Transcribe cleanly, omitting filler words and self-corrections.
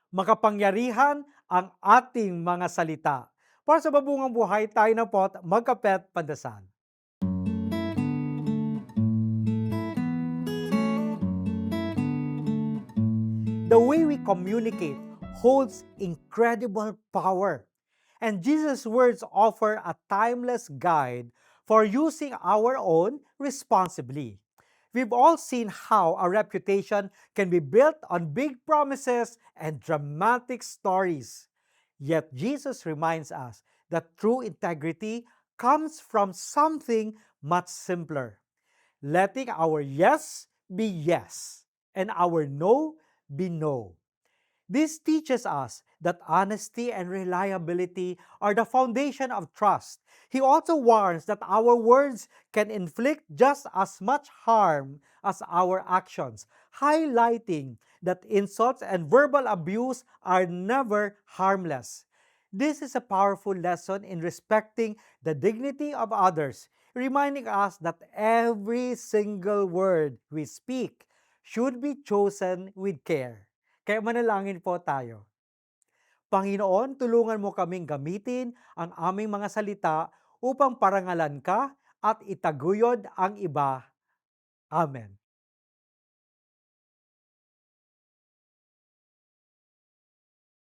Makapangyarihan ang ating mga salita. Para sa babungang buhay, tayo na po at magkapet pandasal. The way we communicate holds incredible power. And Jesus' words offer a timeless guide for using our own responsibly. We've all seen how a reputation can be built on big promises and dramatic stories. Yet Jesus reminds us that true integrity comes from something much simpler, letting our yes be yes and our no be no. This teaches us that honesty and reliability are the foundation of trust. He also warns that our words can inflict just as much harm as our actions, highlighting that insults and verbal abuse are never harmless. This is a powerful lesson in respecting the dignity of others, reminding us that every single word we speak should be chosen with care. Kaya manalangin po tayo. Panginoon, tulungan mo kaming gamitin ang aming mga salita upang parangalan ka at itaguyod ang iba. Amen.